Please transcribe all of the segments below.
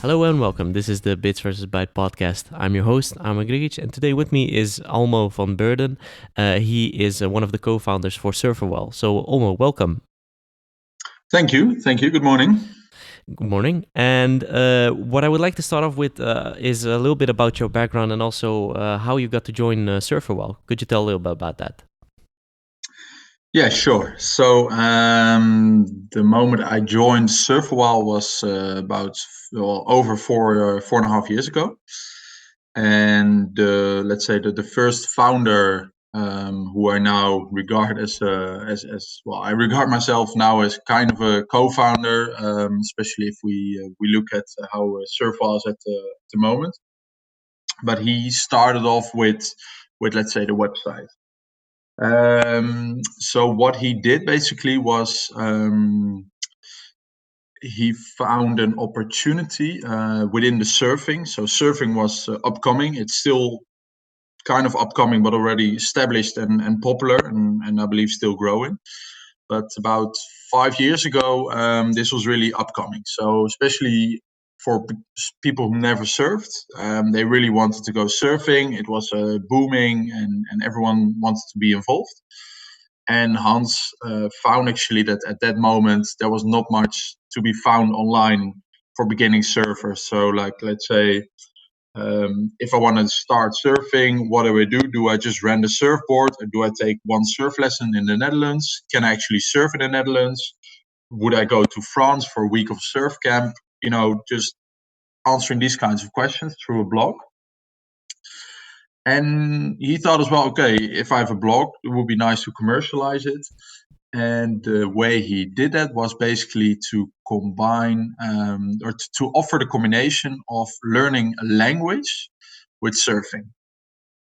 Hello and welcome. This is the Bits vs. Bytes podcast. I'm your host, Amar Grigic, and today with me is Olmo van Beurden. He is one of the co-founders for SurfaWhile. So, Olmo, welcome. Thank you. Thank you. Good morning. Good morning. And what I would like to start off with is a little bit about your background and also how you got to join SurfaWhile. Could you tell a little bit about that? Yeah, sure. So the moment I joined SurfaWhile was about over 4.5 years ago, and let's say that the first founder, who I now regard as well, I regard myself now as kind of a co-founder, especially if we look at how SurfaWhile is at the moment. But he started off with let's say the website. So what he did basically was he found an opportunity within the surfing. So surfing was upcoming. It's still kind of upcoming, but already established and popular, and I believe still growing. But about 5 years ago, this was really upcoming. So especially for people who never surfed, they really wanted to go surfing. It was booming, and everyone wanted to be involved. And Hans found actually that at that moment there was not much to be found online for beginning surfers. So, like, let's say, if I want to start surfing, what do I do? Do I just rent a surfboard, or do I take one surf lesson in the Netherlands? Can I actually surf in the Netherlands? Would I go to France for a week of surf camp? Just answering these kinds of questions through a blog. And he thought as well, okay, if I have a blog, it would be nice to commercialize it. And the way he did that was basically to combine or to offer the combination of learning a language with surfing.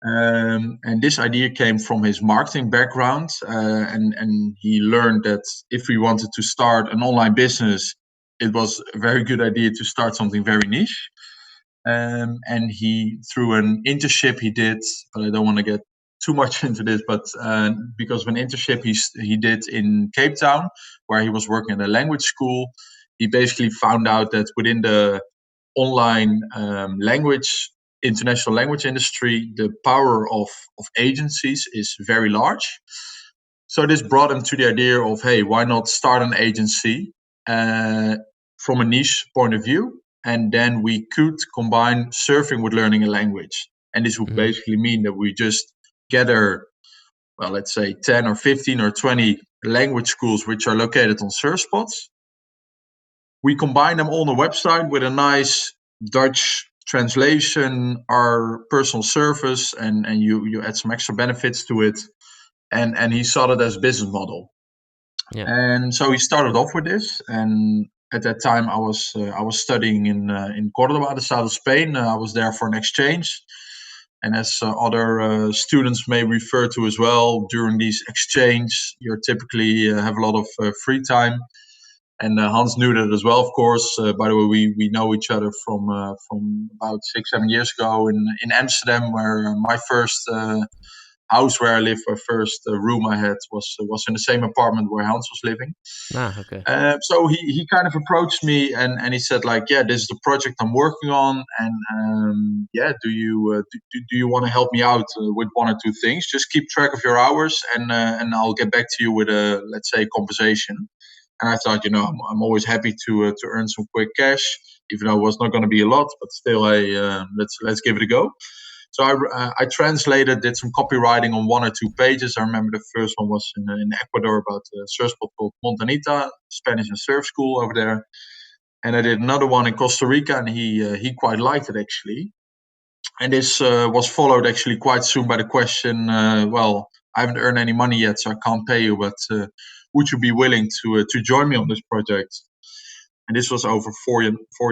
And this idea came from his marketing background. And he learned that if we wanted to start an online business, it was a very good idea to start something very niche. And he, through an internship he did, but I don't want to get too much into this, but because of an internship he did in Cape Town, where he was working at a language school, he basically found out that within the online language international language industry, the power of agencies is very large. So this brought him to the idea of, hey, why not start an agency from a niche point of view, and then we could combine surfing with learning a language. And this would basically mean that we just gather, well, let's say 10 or 15 or 20 language schools which are located on surf spots. We combine them all on the website with a nice Dutch translation, our personal service, and you add some extra benefits to it. And he saw it as a business model. Yeah. And so he started off with this. And at that time, I was studying in Cordoba, the south of Spain. I was there for an exchange. And as other students may refer to as well, during these exchange, you typically have a lot of free time. And Hans knew that as well, of course. By the way, we know each other from about 6-7 years ago in Amsterdam, where my first house where I lived, my first room I had was in the same apartment where Hans was living. Okay. So he kind of approached me and he said, like, yeah, this is the project I'm working on, and yeah, do you want to help me out with one or two things? Just keep track of your hours, and I'll get back to you with a, let's say, compensation. And I thought, I'm always happy to earn some quick cash, even though it was not going to be a lot, but still, let's give it a go. So I translated, did some copywriting on one or two pages. I remember the first one was in Ecuador about a surf spot called Montanita, Spanish and surf school over there. And I did another one in Costa Rica, and he quite liked it actually. And this was followed actually quite soon by the question, well, I haven't earned any money yet, so I can't pay you, but would you be willing to join me on this project? And this was over 4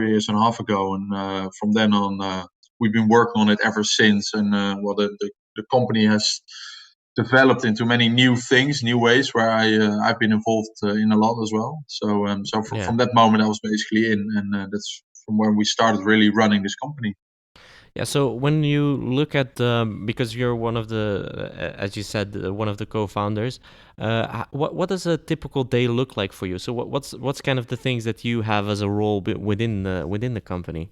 years and a half ago. And from then on, we've been working on it ever since. And well, the company has developed into many new things, new ways where I've been involved in a lot as well. So Yeah. from that moment, I was basically in, and that's from where we started really running this company. Yeah, so when you look at because you're one of the, as you said, one of the co-founders, what does a typical day look like for you? So what's kind of the things that you have as a role within the company?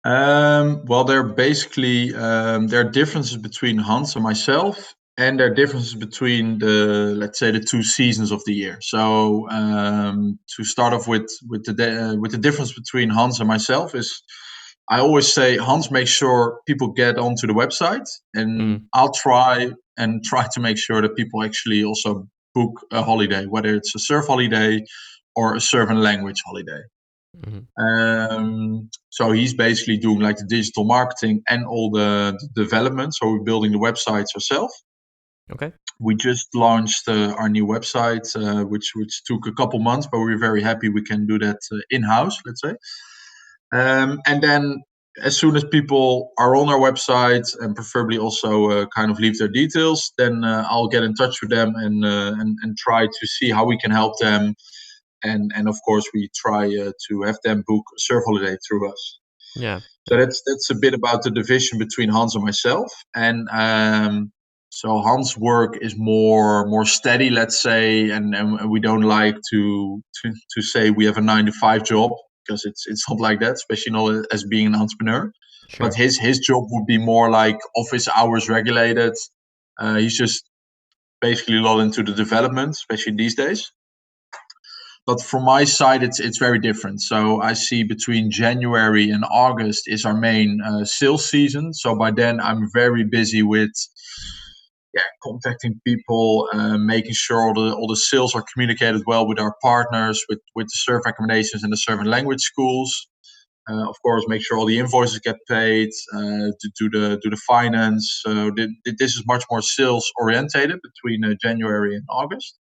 Well, there are differences between Hans and myself, and there are differences between let's say, the two seasons of the year. So to start off with the difference between Hans and myself is, I always say Hans makes sure people get onto the website, and Mm, I'll try to make sure that people actually also book a holiday, whether it's a surf holiday or a certain language holiday. hmm. So he's basically doing like the digital marketing and all the development. So we're building the websites ourselves. Okay. We just launched our new website, which took a couple months, but we're very happy we can do that in house, let's say. And then as soon as people are on our website and preferably also kind of leave their details, then I'll get in touch with them and try to see how we can help them, and of course we try to have them book a surf holiday through us. Yeah. So that's a bit about the division between Hans and myself. And so Hans' work is more steady, let's say, and we don't like to say we have a 9 to 5 job, because it's not like that, especially not as being an entrepreneur. But Sure. his job would be more like office hours regulated. He's just basically a lot into the development, especially these days. But from my side, it's very different. So I see between January and August is our main sales season. So by then I'm very busy with, yeah, contacting people, making sure all the sales are communicated well with our partners, with the surf recommendations and the surf and language schools. Of course, make sure all the invoices get paid, to do the finance. So this is much more sales orientated between January and August.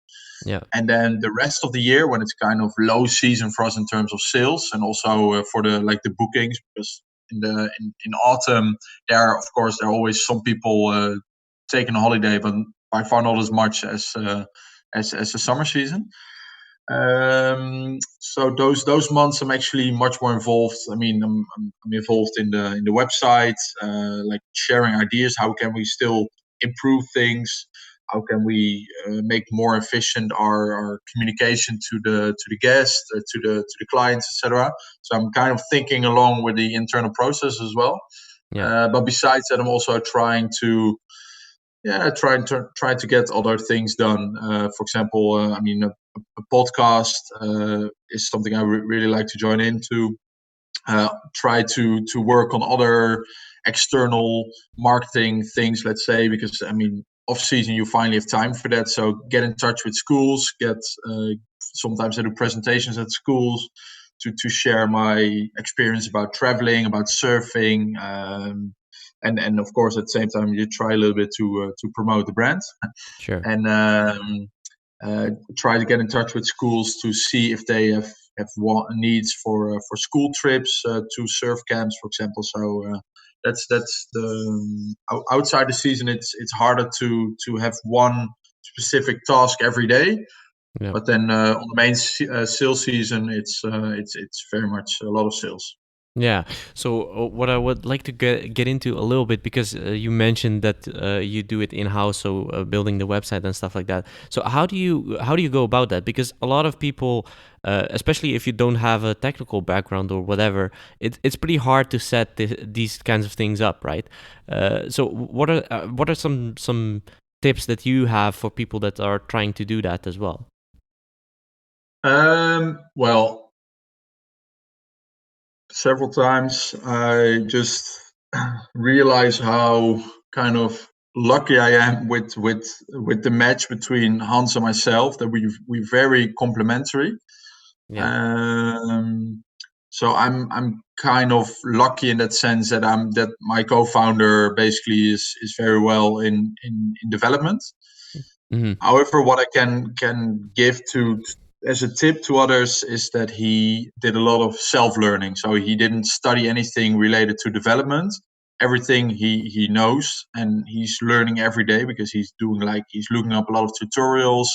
Yeah. And then the rest of the year, when it's kind of low season for us in terms of sales, and also for the bookings, because in autumn there are always some people taking a holiday, but by far not as much as the summer season. So those months I'm actually much more involved. I mean, I'm involved in the website, like sharing ideas. How can we still improve things? How can we make more efficient our communication to the guests, to the clients, etc. So I'm kind of thinking along with the internal process as well. Yeah. But besides that, I'm also trying to, yeah, try to get other things done. For example, I mean, a podcast is something I really like to join into. Try to work on other external marketing things, let's say, because I mean, off season you finally have time for that. So get in touch with schools. Sometimes I do presentations at schools to share my experience about traveling, about surfing. And of course, at the same time, you try a little bit to promote the brand, Sure. and try to get in touch with schools to see if they have needs for school trips to surf camps, for example. So that's the outside the season. It's harder to have one specific task every day. Yeah. But then on the main sales season, it's very much a lot of sales. Yeah. So what I would like to get into a little bit, because you mentioned that you do it in house, so building the website and stuff like that. So how do you go about that? Because a lot of people, especially if you don't have a technical background or whatever, it's pretty hard to set these kinds of things up, right? So what are some tips that you have for people that are trying to do that as well? Well, several times I just realize how kind of lucky I am with the match between Hans and myself, that we're very complementary. Yeah. Um, so I'm kind of lucky in that sense that my co-founder basically is very well in development. Hmm. However, what I can give to as a tip to others is that he did a lot of self-learning. So he didn't study anything related to development. Everything he knows, and he's learning every day, because he's looking up a lot of tutorials.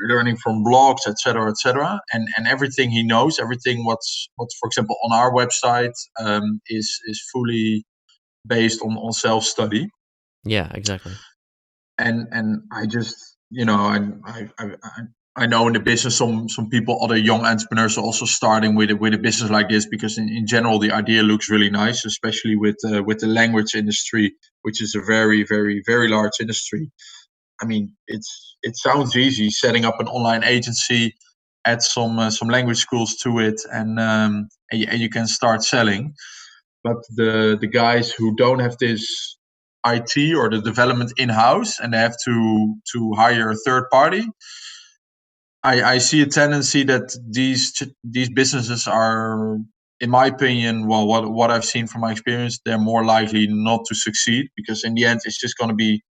learning from blogs, etc., etc., and everything he knows, everything what's for example on our website is fully based on self study. Yeah, exactly. And I just, I know in the business some people, other young entrepreneurs are also starting with a business like this, because in general the idea looks really nice, especially with the language industry, which is a very very very large industry. I mean, it sounds easy setting up an online agency, add some language schools to it, and you can start selling. But the guys who don't have this IT or the development in house, and they have to hire a third party, I see a tendency that these businesses are, in my opinion, well, what I've seen from my experience, they're more likely not to succeed, because in the end it's just going to be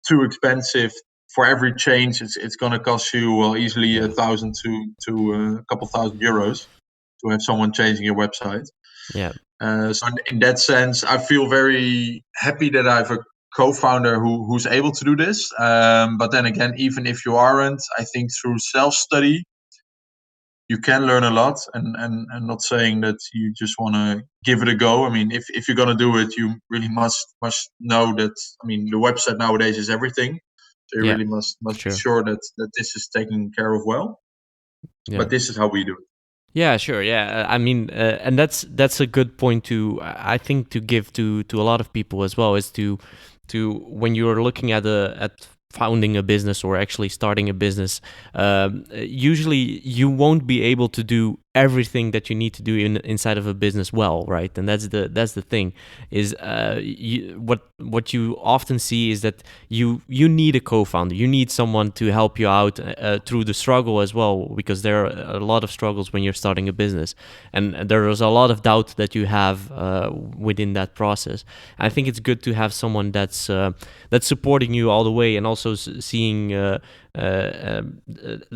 too expensive. For every change, it's going to cost you, well, easily Yeah. 1,000 to a couple thousand euros to have someone changing your website. Yeah. So in that sense, I feel very happy that I have a co-founder who's able to do this. But then again, even if you aren't, I think through self-study you can learn a lot. And not saying that you just want to give it a go. I mean, if you're gonna do it, you really must know that. I mean, the website nowadays is everything. So you Yeah. really must be Sure. sure that this is taken care of well. Yeah. But this is how we do it. Yeah, sure. Yeah, I mean, and that's a good point to, I think, to give to a lot of people as well, is to when you're looking at founding a business or actually starting a business, usually you won't be able to do everything that you need to do inside of a business well, right? And that's the thing, is what you often see is that you need a co-founder, you need someone to help you out through the struggle as well, because there are a lot of struggles when you're starting a business, and there is a lot of doubt that you have within that process. I think it's good to have someone that's supporting you all the way, and also seeing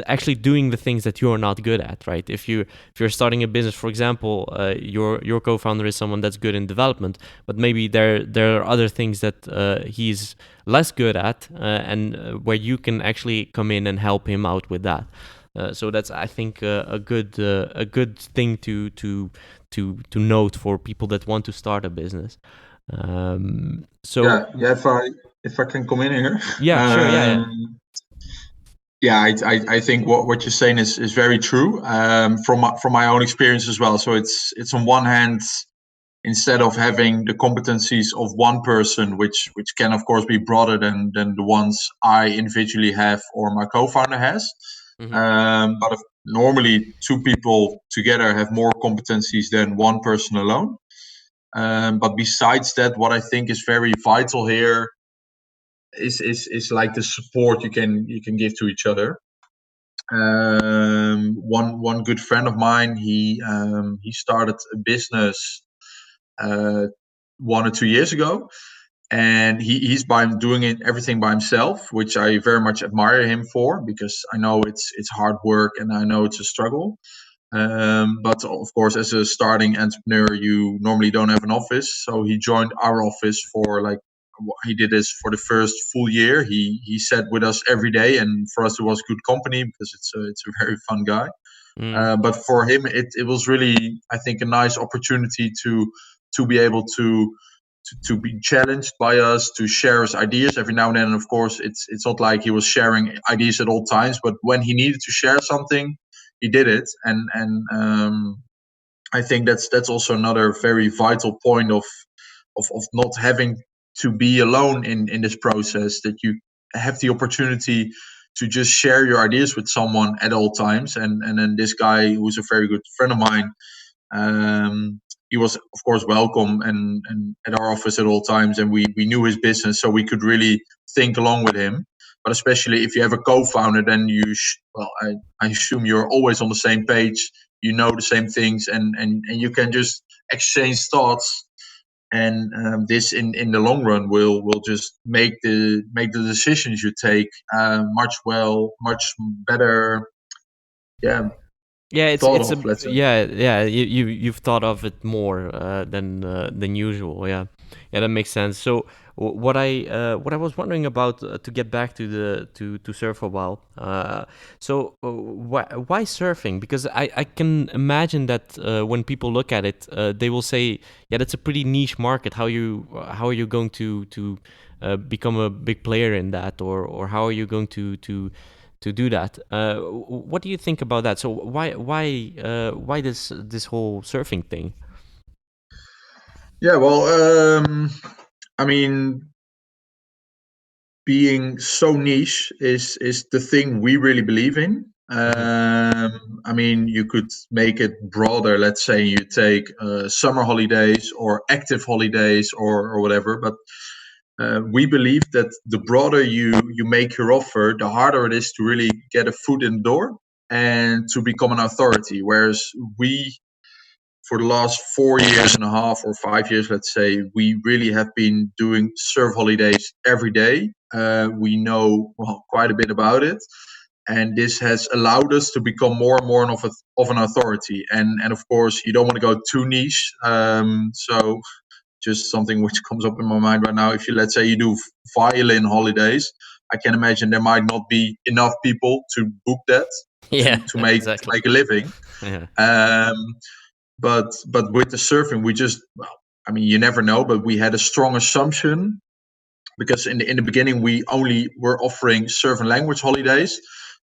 actually doing the things that you're not good at, right? If you're starting a business, for example, your co-founder is someone that's good in development, but maybe there are other things that he's less good at, and where you can actually come in and help him out with that. So that's, I think, a good thing to note for people that want to start a business. So Yeah. If I can come in here. yeah, sure, yeah, yeah. Yeah, I think what you're saying is very true, from my own experience as well. So it's on one hand, instead of having the competencies of one person, which can of course be broader than the ones I individually have or my co-founder has, Hmm. but if normally two people together have more competencies than one person alone. But besides that, what I think is very vital here is like the support you can give to each other. One good friend of mine, he started a business uh, 1 or 2 years ago, and he's by doing it everything by himself, which I very much admire him for, because I know it's hard work and I know it's a struggle. But of course, as a starting entrepreneur, you normally don't have an office. So he joined our office for like, he did this for the first full year. He sat with us every day, and for us it was good company, because it's a very fun guy. Mm. But for him, it was really, I think, a nice opportunity to be able to be challenged by us, to share his ideas every now and then. And of course, it's not like he was sharing ideas at all times, but when he needed to share something, he did it. And I think that's also another very vital point of not having to be alone in this process, that you have the opportunity to just share your ideas with someone at all times. And then this guy, who's a very good friend of mine, he was of course welcome and at our office at all times, and we knew his business, so we could really think along with him. But especially if you have a co-founder, then well, I assume you're always on the same page, you know the same things, and you can just exchange thoughts. And this in the long run will just make the decisions you take much better, yeah, Yeah, thought it's a, of, let's say. yeah. You've thought of it more than usual. Yeah, yeah, that makes sense. So What I was wondering about, to get back to the to surf a while. Why surfing? Because I can imagine that when people look at it, they will say, yeah, that's a pretty niche market. How are you going to become a big player in that, or how are you going to do that? What do you think about that? So why this whole surfing thing? Yeah, well, I mean, being so niche is the thing we really believe in. Hmm. I mean, you could make it broader. Let's say you take summer holidays or active holidays or whatever. But we believe that the broader you make your offer, the harder it is to really get a foot in the door and to become an authority. Whereas we, for the last 4 years and a half or 5 years, let's say, we really have been doing surf holidays every day. We know, well, quite a bit about it, and this has allowed us to become more and more of an authority. And of course, you don't want to go too niche. So just something which comes up in my mind right now. If you, let's say, you do violin holidays, I can imagine there might not be enough people to book that Yeah, to exactly. make a living. Yeah. Um, but with the surfing, we just, well, I mean, you never know, but we had a strong assumption because in the beginning we only were offering surf and language holidays,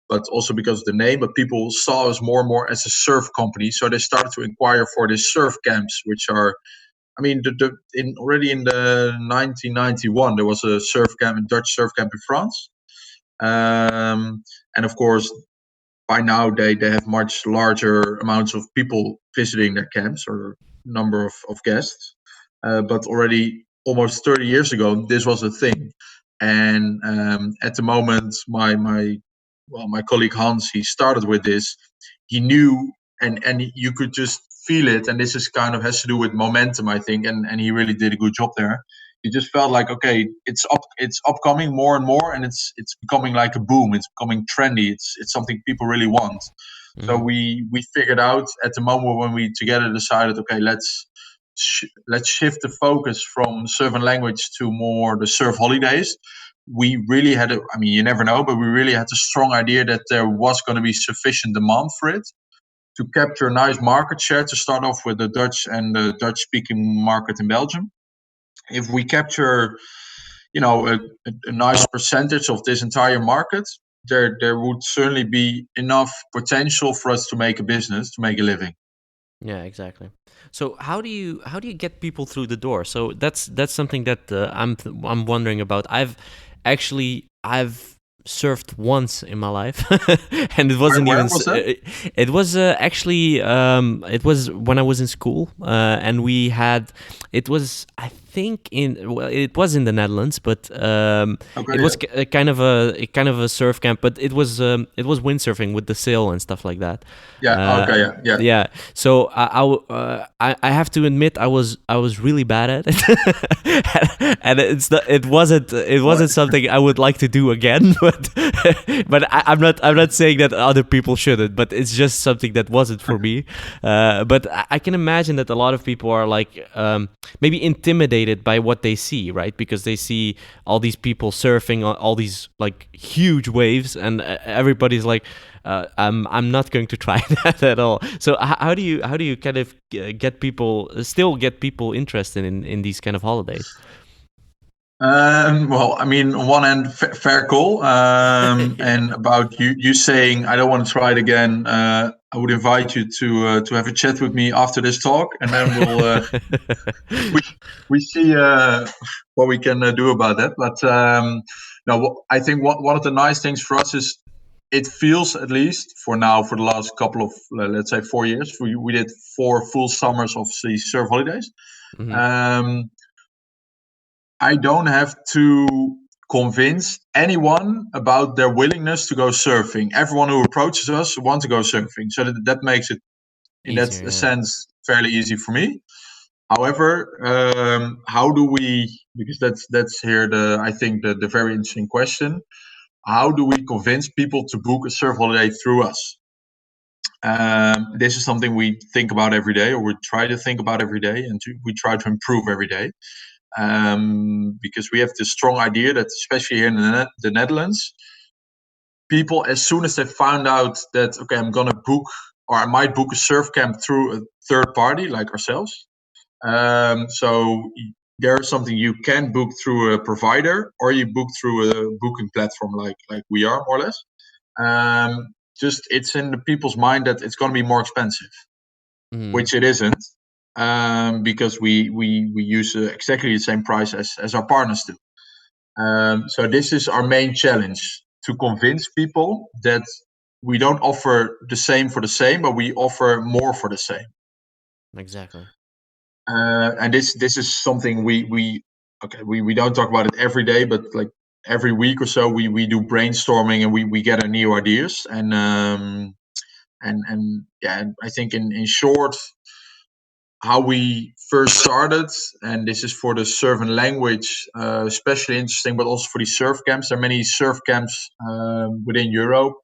but also because of the name. But people saw us more and more as a surf company, so they started to inquire for the surf camps, which are, I mean, already in the 1991 there was a surf camp, a Dutch surf camp in France, and of course by now they have much larger amounts of people visiting their camps or number of guests. But already almost 30 years ago, this was a thing. And at the moment, my colleague Hans, he started with this. He knew, and you could just feel it. And this is kind of has to do with momentum, I think. And he really did a good job there. You just felt like, okay, it's upcoming more and more, and it's becoming like a boom. It's becoming trendy. It's something people really want. So Hmm. we figured out at the moment when we together decided, okay, let's shift the focus from surf and language to more the surf holidays. We really had I mean, you never know, but we really had a strong idea that there was going to be sufficient demand for it to capture a nice market share to start off with the Dutch and the Dutch speaking market in Belgium. If we capture, a nice percentage of this entire market, there would certainly be enough potential for us to make a business, to make a living. Yeah, exactly. So how do you get people through the door? So that's something that I'm wondering about. I've surfed once in my life, and it Where, wasn't where even. was that? It was actually it was when I was in school, and we had. It was, I think, it was in the Netherlands, but Okay, it yeah. was a kind of a surf camp, but it was windsurfing with the sail and stuff like that. Yeah, okay, Uh, yeah, yeah. yeah, so I have to admit I was really bad at it, and it wasn't something I would like to do again. But I'm not saying that other people shouldn't. But it's just something that wasn't for me. But I can imagine that a lot of people are like, maybe intimidated by what they see, right? Because they see all these people surfing on all these like huge waves, and everybody's like, I'm not going to try that at all. So how do you kind of get people interested in these kind of holidays? Well, I mean, on one hand, fair call. And about you saying I don't want to try it again, I would invite you to have a chat with me after this talk, and then we we see what we can do about that. But no, I think one of the nice things for us is it feels, at least for now, for the last couple of let's say 4 years, we did 4 full summers of the surf holidays. Hmm. Um, I don't have to convince anyone about their willingness to go surfing. Everyone who approaches us wants to go surfing, so that makes it, in that Easier, yeah. sense, fairly easy for me. However, how do we? Because that's here the I think the very interesting question. How do we convince people to book a surf holiday through us? This is something we think about every day, or we try to think about every day, and we try to improve every day. because we have this strong idea that, especially here in the Netherlands, people, as soon as they found out that, okay, I'm going to book, or I might book a surf camp through a third party like ourselves. So there's something you can book through a provider, or you book through a booking platform like we are, more or less. Just it's in the people's mind that it's going to be more expensive, which it isn't, because we use exactly the same price as our partners do. So this is our main challenge, to convince people that we don't offer the same for the same, but we offer more for the same. Exactly. And this is something we don't talk about it every day, but like every week or so we do brainstorming, and we get new ideas, and yeah, I think in short, how we first started, and this is for the surf and language, especially interesting, but also for the surf camps. There are many surf camps within Europe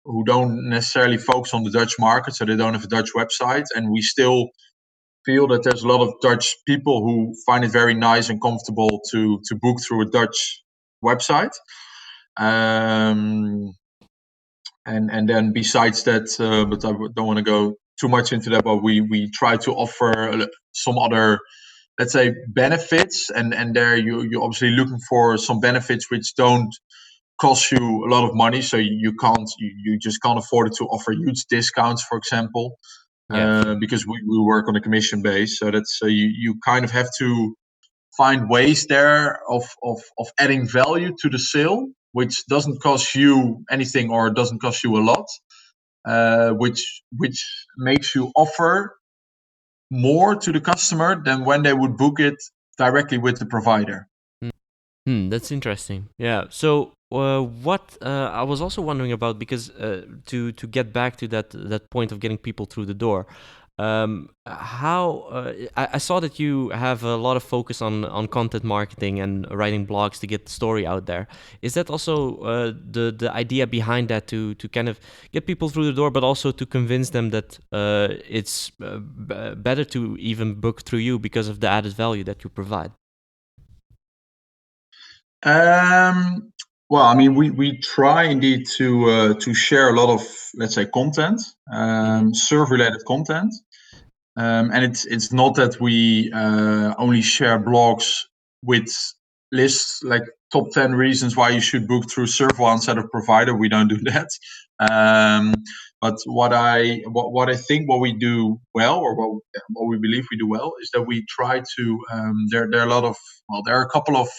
who don't necessarily focus on the Dutch market, so they don't have a Dutch website, and we still feel that there's a lot of Dutch people who find it very nice and comfortable to book through a Dutch website. And then besides that, but I don't want to go too much into that, but we try to offer some other, let's say, benefits, and there you're obviously looking for some benefits which don't cost you a lot of money, so you just can't afford it to offer huge discounts, for example. Yeah. Sure. Because we work on a commission base, so that's you kind of have to find ways there of adding value to the sale, which doesn't cost you anything or doesn't cost you a lot, which makes you offer more to the customer than when they would book it directly with the provider. That's interesting. Yeah. So, what I was also wondering about, because to get back to that point of getting people through the door, how I saw that you have a lot of focus on content marketing and writing blogs to get the story out there. Is that also the idea behind that, to kind of get people through the door, but also to convince them that it's better to even book through you because of the added value that you provide? Well, I mean, we try indeed to share a lot of, let's say, content, surf related content. And it's not that we only share blogs with lists like top 10 reasons why you should book through SurfaWhile instead of provider. We don't do that. But what I think what we do well, or what we believe we do well, is that we try to there are a lot of, well, there are a couple of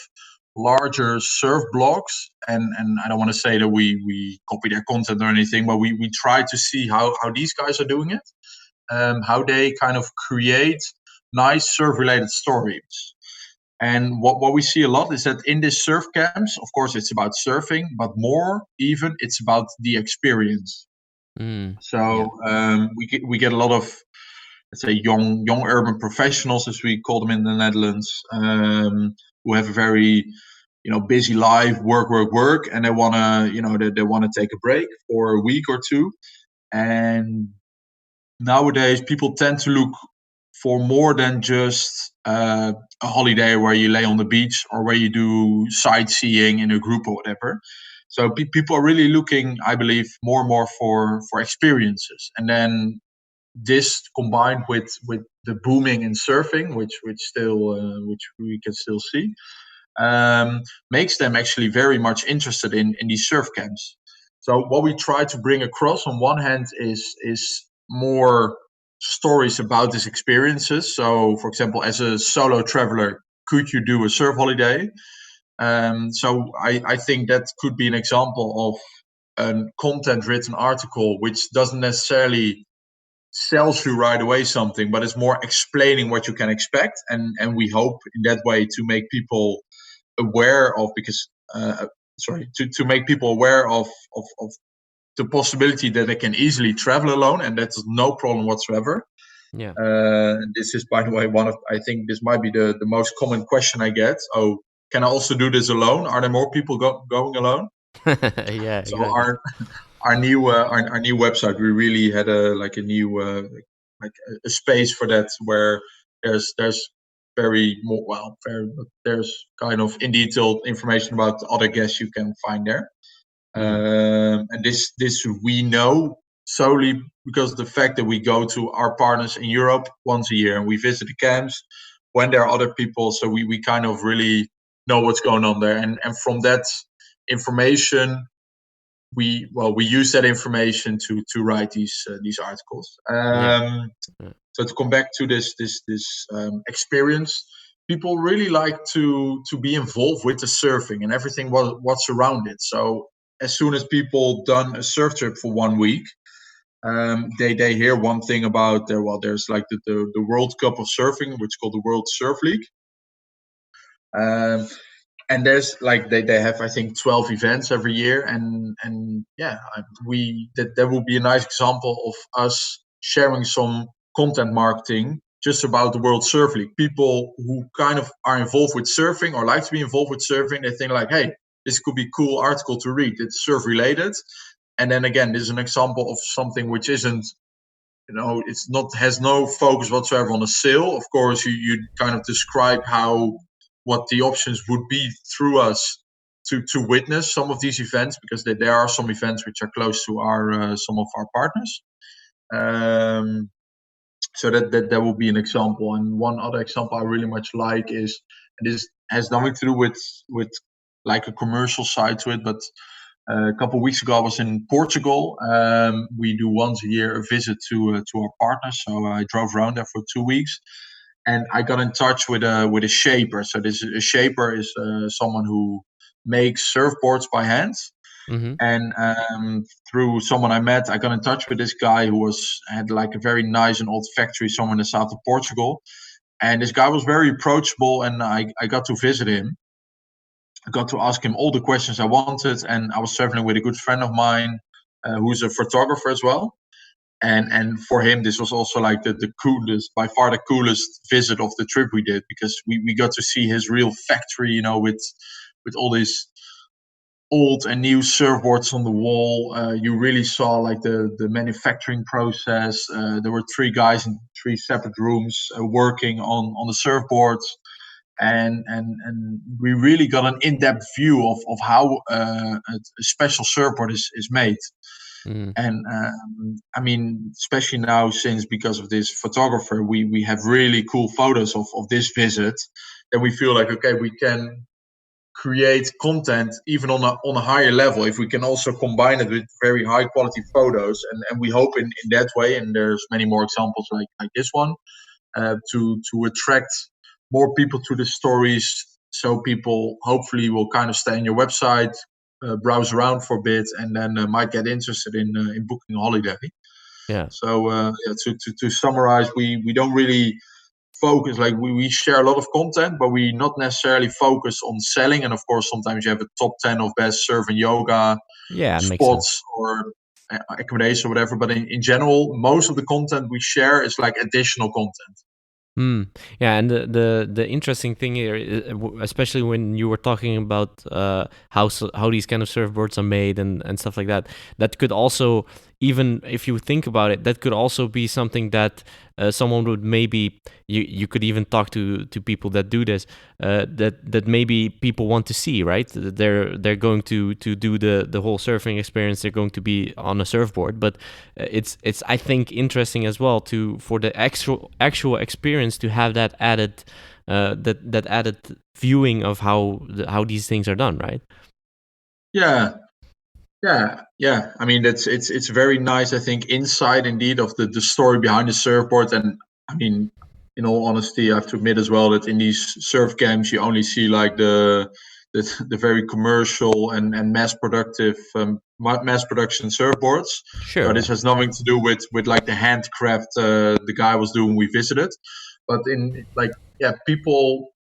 larger surf blogs, and I don't want to say that we copy their content or anything, but we try to see how these guys are doing it, how they kind of create nice surf related stories. And what we see a lot is that in these surf camps, of course, it's about surfing, but more even, it's about the experience. Yeah. So we get a lot of, let's say, young urban professionals, as we call them in the Netherlands, who have a very busy life, work, and they wanna they wanna take a break for a week or two. And nowadays people tend to look for more than just a holiday where you lay on the beach or where you do sightseeing in a group or whatever. So people are really looking, I believe, more and more for experiences. And then this, combined with the booming in surfing, which we can still see, makes them actually very much interested in these surf camps. So what we try to bring across on one hand is more stories about these experiences. So, for example, as a solo traveler, could you do a surf holiday? So I think that could be an example of a content written article which doesn't necessarily sells you right away something, but it's more explaining what you can expect, and we hope in that way to make people aware of, because to make people aware of the possibility that they can easily travel alone, and that's no problem whatsoever. Yeah. This is, by the way, one of, I think this might be the most common question I get. Oh, can I also do this alone? Are there more people going alone? Yeah. So Exactly. our new website, we really had a new like a space for that, where there's very more well. There's kind of in detail information about other guests you can find there. Mm. And this we know solely because of the fact that we go to our partners in Europe once a year and we visit the camps when there are other people. So we kind of really know what's going on there. And from that information, we use that information to write these articles. Yeah. Yeah. So to come back to this experience, people really like to be involved with the surfing and everything what's around it. So as soon as people done a surf trip for 1 week, they hear one thing about there's like the World Cup of Surfing, which is called the World Surf League. And there's like they have I think 12 events every year, and yeah, that will be a nice example of us sharing some content marketing just about the World Surf League. People who kind of are involved with surfing or like to be involved with surfing, they think like, hey, this could be a cool article to read. It's surf related. And then again, this is an example of something which isn't, it's not, has no focus whatsoever on a sale. Of course, you kind of describe what the options would be through us to witness some of these events, because there are some events which are close to our some of our partners. So that will be an example. And one other example I really much like is, and this has nothing to do with like a commercial side to it, but a couple of weeks ago I was in Portugal. We do once a year a visit to our partners, so I drove around there for 2 weeks, and I got in touch with a shaper. So a shaper is someone who makes surfboards by hand. Mm-hmm. And through someone I met, I got in touch with this guy who had like a very nice and old factory somewhere in the south of Portugal. And this guy was very approachable, and I got to visit him. I got to ask him all the questions I wanted, and I was traveling with a good friend of mine who's a photographer as well. And for him, this was also like the coolest, by far the coolest visit of the trip we did, because we got to see his real factory, with all these old and new surfboards on the wall. You really saw like the manufacturing process. There were 3 guys in 3 separate rooms working on the surfboards, and we really got an in-depth view of how a special surfboard is made. Mm. And I mean, especially now, since because of this photographer, we have really cool photos of this visit. Then we feel like, okay, we can create content even on a higher level if we can also combine it with very high quality photos. And we hope in that way, and there's many more examples like this one, to attract more people to the stories, so people hopefully will kind of stay on your website, browse around for a bit, and then might get interested in booking a holiday. Yeah. So yeah, to summarize, we don't really focus, like we share a lot of content, but we not necessarily focus on selling. And of course, sometimes you have a top 10 of best surf and yoga Yeah, it makes sense. spots or accommodation or whatever. But in general, most of the content we share is like additional content. Mm. Yeah, and the interesting thing here, especially when you were talking about how these kind of surfboards are made and stuff like that, that could also, even if you think about it, that could also be something that someone would maybe, you could even talk to people that do this, that maybe people want to see, right? They're going to do the whole surfing experience. They're going to be on a surfboard, but it's I think interesting as well for the actual experience to have that added that added viewing of how these things are done, right? Yeah. Yeah. I mean, it's very nice. I think insight indeed of the story behind the surfboard. And I mean, in all honesty, I have to admit as well that in these surf camps, you only see like the very commercial and mass production surfboards. So Sure. this Yeah. has nothing to do with like the handcraft the guy was doing when we visited. But in like, yeah, people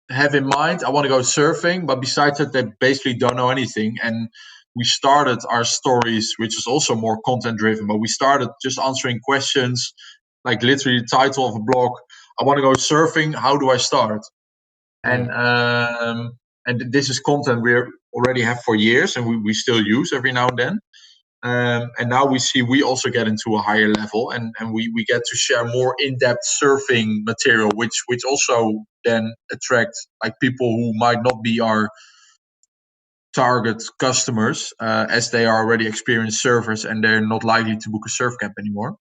have in mind, I want to go surfing, but besides that, they basically don't know anything. And we started our stories, which is also more content driven, but we started just answering questions, like literally the title of a blog: I want to go surfing. How do I start? Mm. And this is content we already have for years, and we still use every now and then. And now we also get into a higher level, and we get to share more in-depth surfing material, which also then attracts like people who might not be our target customers, as they are already experienced surfers and they're not likely to book a surf camp anymore.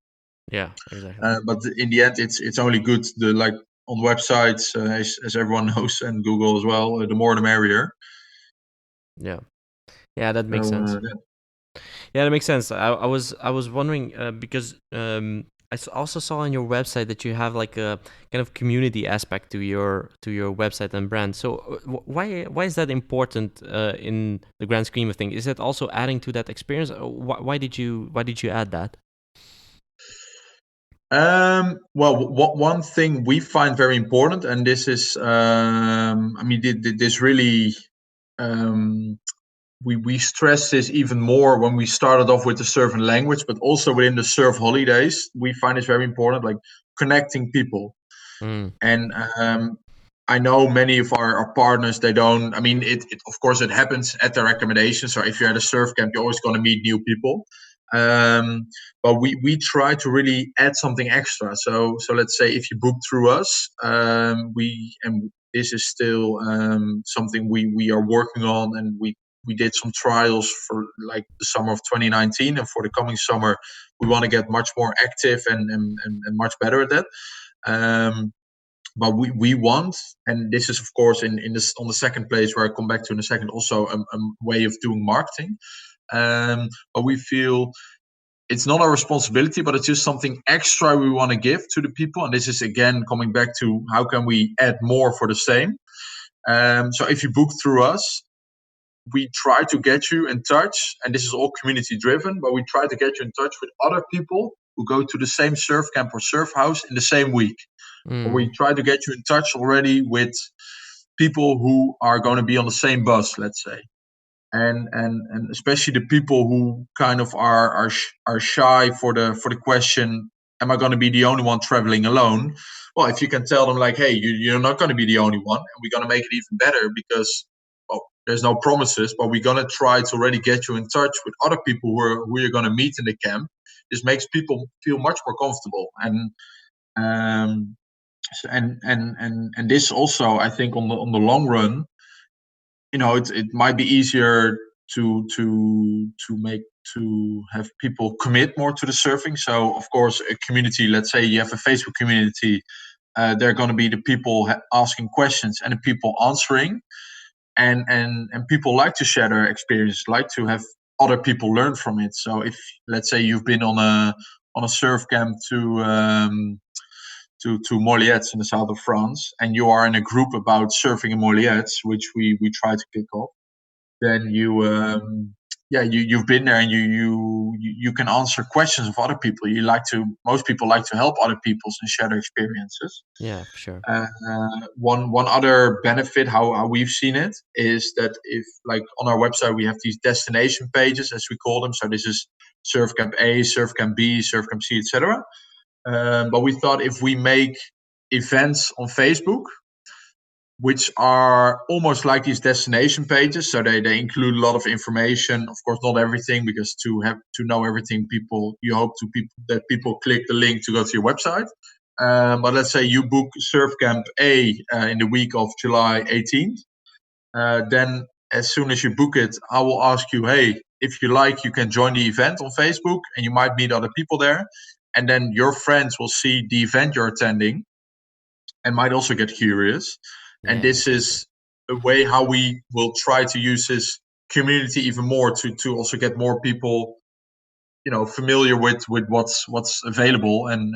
Yeah, exactly. But in the end, it's only good. The like on websites, as everyone knows, and Google as well. The more the merrier. Yeah, yeah, that makes So sense. Yeah, that makes sense. I was wondering because also saw on your website that you have like a kind of community aspect to your website and brand. So why is that important in the grand scheme of things? Is it also adding to that experience? Why did you add that? Well, one thing we find very important, and this is, I mean, this really, um, we stress this even more when we started off with the surf and language, but also within the surf holidays, we find it's very important, like connecting people. Mm, And I know many of our partners, they don't, I mean, it of course it happens at their recommendation. So if you're at a surf camp, you're always going to meet new people. Um, but we try to really add something extra. So let's say if you book through us, and this is still something we are working on, and we did some trials for like the summer of 2019, and for the coming summer we want to get much more active and much better at that. But we want, and this is of course in this on the second place where I come back to in a second, also a way of doing marketing. But we feel it's not our responsibility, but it's just something extra we want to give to the people. And this is again coming back to how can we add more for the same. So if you book through us, we try to get you in touch, and this is all community driven, but we try to get you in touch with other people who go to the same surf camp or surf house in the same week. Or we mm, try to get you in touch already with people who are going to be on the same bus, let's say. And especially the people who kind of are shy for the question, am I going to be the only one traveling alone? Well, if you can tell them like, hey, you're not going to be the only one, and we're going to make it even better because, well, there's no promises, but we're going to try to already get you in touch with other people who you're going to meet in the camp. This makes people feel much more comfortable. Um, and this also, I think, on the long run, it might be easier to make to have people commit more to the surfing. So of course, a community, let's say you have a Facebook community, there are going to be the people asking questions and the people answering, and people like to share their experience, like to have other people learn from it. So if, let's say, you've been on a surf camp to Moliettes in the south of France, and you are in a group about surfing in Moliettes, which we try to kick off, then you've been there, and you can answer questions of other people. Most people like to help other people and share their experiences. yeah, for sure. One other benefit, how we've seen it, is that if, like, on our website we have these destination pages, as we call them. So this is Surf Camp A, Surf Camp B, Surf Camp C, etc. But we thought if we make events on Facebook, which are almost like these destination pages, so they include a lot of information. Of course, not everything, because to know everything, you hope that people click the link to go to your website. But let's say you book Surf Camp A in the week of July 18th. Then as soon as you book it, I will ask you, hey, if you like, you can join the event on Facebook, and you might meet other people there. And then your friends will see the event you're attending and might also get curious. And Yeah, this exactly. is a way how we will try to use this community even more to also get more people, familiar with what's available, and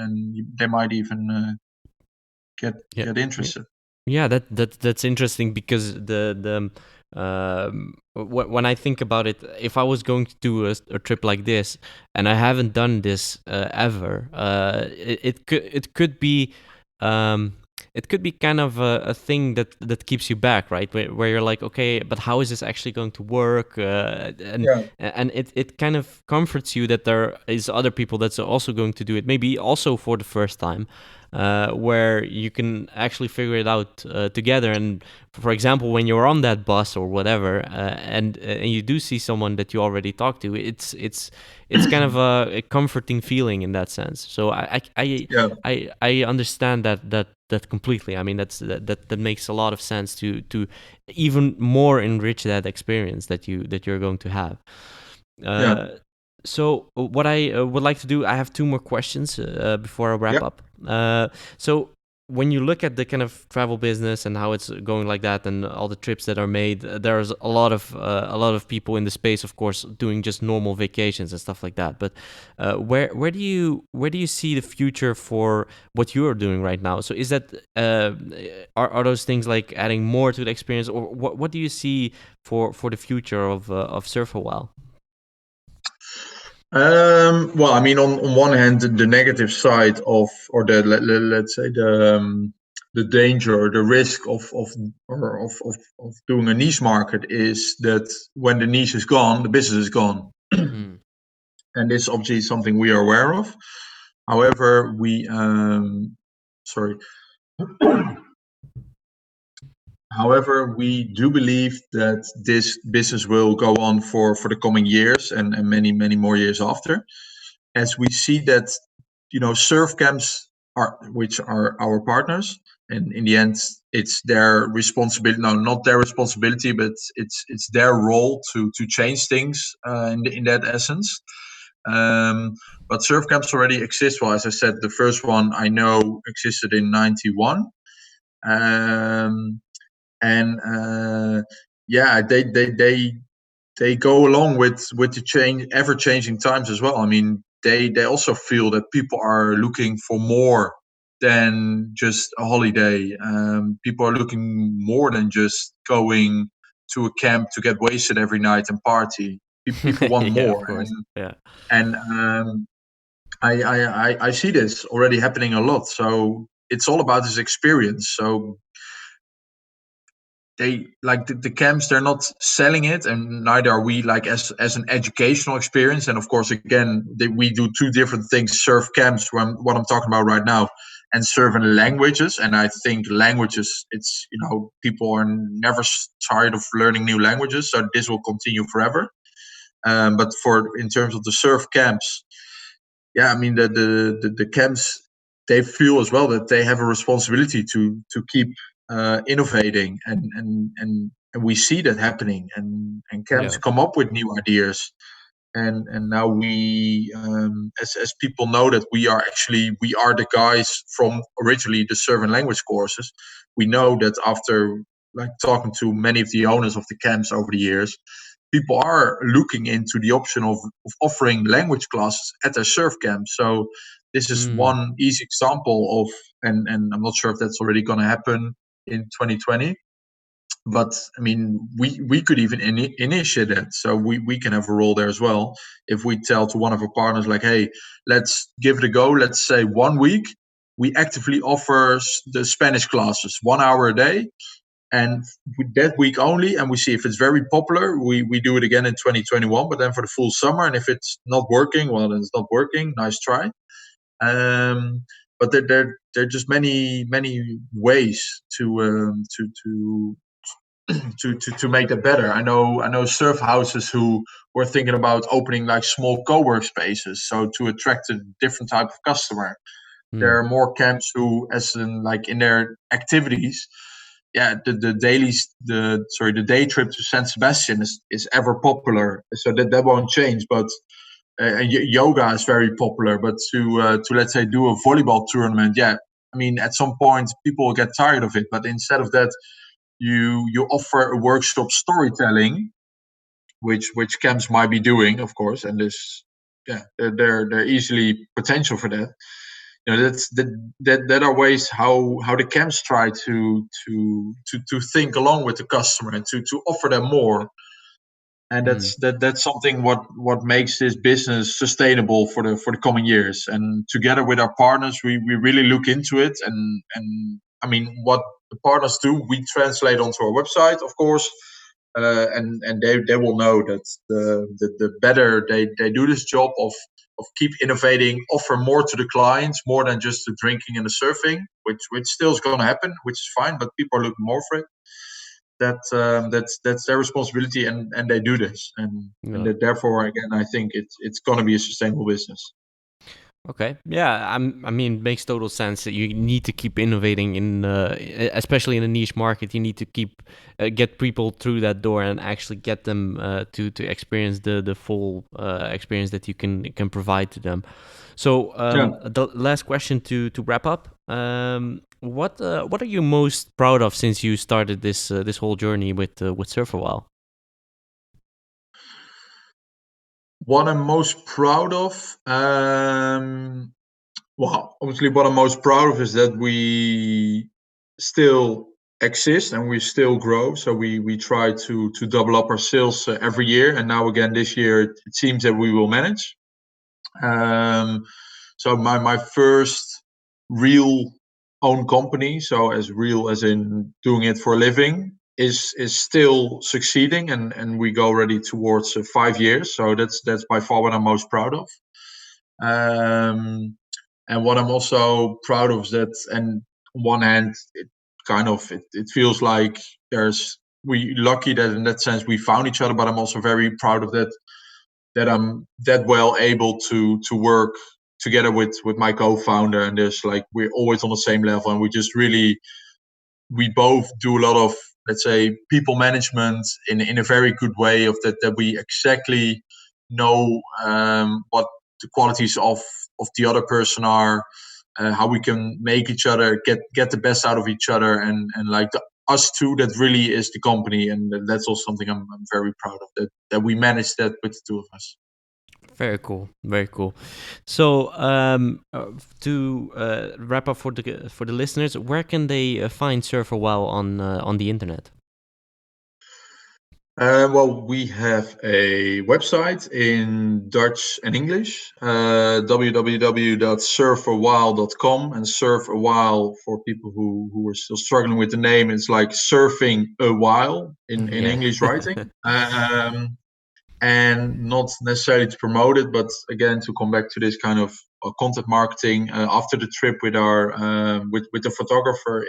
they might even get Yeah, get yeah, interested. yeah. That's interesting because when I think about it, if I was going to do a trip like this and I haven't done this ever, it could be um, it could be kind of a thing that keeps you back, right? Where you're like, okay, but how is this actually going to work? Yeah. And it kind of comforts you that there is other people that's also going to do it, maybe also for the first time. where you can actually figure it out together. And for example, when you're on that bus or whatever, and you do see someone that you already talked to, it's kind of a comforting feeling in that sense. So Yeah, I understand that completely. I mean, that makes a lot of sense to even more enrich that experience that you're going to have. yeah, So what I would like to do, I have two more questions before I wrap yeah. up. So when you look at the kind of travel business and how it's going like that, and all the trips that are made, there's a lot of people in the space, of course, doing just normal vacations and stuff like that. But where do you see the future for what you are doing right now? So is that are those things like adding more to the experience, or what do you see for the future of SurfaWhile? Well, I mean, on one hand, the negative side of, or let's say the danger or the risk of doing a niche market is that when the niche is gone, the business is gone, Mm. and this obviously is something we are aware of. However, sorry. However, we do believe that this business will go on for the coming years and many more years after, as we see that surf camps are, which are our partners, and in the end it's their responsibility, no, not their responsibility, but it's their role to change things in that essence. um, but surf camps already exist. Well, as I said, the first one I know existed in 91. um, and yeah, they go along with the change, ever changing times as well. I mean, they also feel that people are looking for more than just a holiday. People are looking more than just going to a camp to get wasted every night and party. People want Yeah, of more, course. Yeah. and I see this already happening a lot. So it's all about this experience. So they like the camps, they're not selling it, and neither are we, like as an educational experience. And of course, again, we do two different things: surf camps, what I'm talking about right now, and surfing languages. And I think languages, it's, people are never tired of learning new languages, so this will continue forever. But for in terms of the surf camps, yeah, I mean, the camps, they feel as well that they have a responsibility to keep innovating, and we see that happening, and camps Yeah. come up with new ideas. And now we, as people know that we are the guys from originally the servant language courses. We know that after, like, talking to many of the owners of the camps over the years, people are looking into the option of offering language classes at their surf camp. So this is Mm. one easy example of, and I'm not sure if that's already going to happen in 2020. But I mean, we could even initiate it, so we can have a role there as well. If we tell to one of our partners, like, hey, let's give it a go, let's say 1 week, we actively offer the Spanish classes 1 hour a day, and with that week only, and we see if it's very popular, we do it again in 2021, but then for the full summer. And if it's not working, well, then it's not working, nice try. Um, but there are just many ways to make that better. I know surf houses who were thinking about opening like small co-work spaces, so to attract a different type of customer. There Mm. are more camps who, as in, like, in their activities, yeah, the day trip to San Sebastian is ever popular, so that won't change. But yoga is very popular. But to let's say do a volleyball tournament, yeah, I mean, at some point people will get tired of it. But instead of that, you offer a workshop storytelling, which camps might be doing, of course, and this, yeah, they're easily potential for that. That are ways how the camps try to think along with the customer and to offer them more. And Mm. that's something what makes this business sustainable for the coming years. And together with our partners, we really look into it. And I mean, what the partners do, we translate onto our website, of course. And they will know that the better they do this job of keep innovating, offer more to the clients, more than just the drinking and the surfing, which still is going to happen, which is fine, but people are looking more for it. That's their responsibility, and they do this, and Yeah. that therefore, again, I think it's going to be a sustainable business. Okay. Yeah. I mean, makes total sense that you need to keep innovating especially in a niche market. You need to keep get people through that door and actually get them to experience the full experience that you can provide to them. So Yeah. the last question to wrap up. What are you most proud of since you started this whole journey with SurfaWhile? What I'm most proud of, well, obviously, what I'm most proud of is that we still exist and we still grow. So we try to double up our sales every year, and now again this year it seems that we will manage. So my first real own company, so as real as in doing it for a living, is still succeeding, and we go already towards 5 years. So that's by far what I'm most proud of. And what I'm also proud of is that, and on one hand, it feels like we lucky that in that sense we found each other, but I'm also very proud of that I'm that well able to work together with my co-founder, and there's like we're always on the same level, and we both do a lot of, let's say, people management in a very good way, of that we exactly know what the qualities of the other person are, how we can make each other get the best out of each other, and like us two, that really is the company, and that's also something I'm very proud of, that we managed that with the two of us. Very cool, very cool. So, to wrap up for the listeners, where can they find SurfaWhile on the internet? Well, we have a website in Dutch and English, www.surfawhile.com, and surf a while, for people who are still struggling with the name, it's like surfing a while in Yeah. English writing. And not necessarily to promote it, but again to come back to this kind of content marketing. After the trip with our with the photographer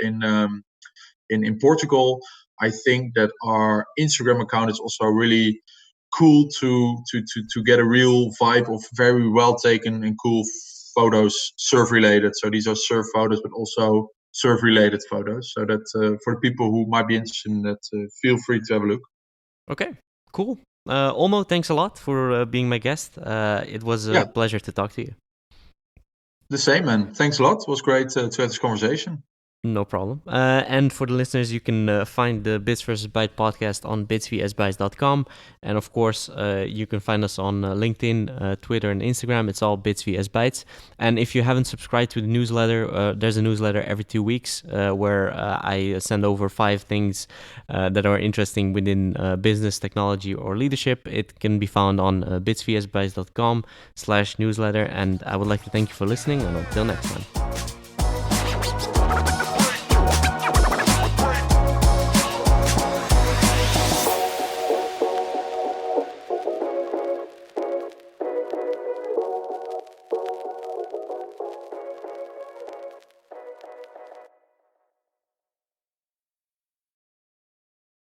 in Portugal, I think that our Instagram account is also really cool to get a real vibe of very well taken and cool photos, surf related. So these are surf photos, but also surf related photos. So that for the people who might be interested in that, feel free to have a look. Okay, cool. Olmo, thanks a lot for being my guest. It was a Yeah, pleasure to talk to you. the same, man. Thanks a lot. It was great to have this conversation. No problem. And for the listeners, you can find the Bits vs. Bytes podcast on bitsvsbytes.com. And of course, you can find us on LinkedIn, Twitter, and Instagram. It's all Bits vs. Bytes. And if you haven't subscribed to the newsletter, there's a newsletter every 2 weeks where I send over 5 things that are interesting within business, technology, or leadership. It can be found on bitsvsbytes.com/newsletter. And I would like to thank you for listening. And until next time.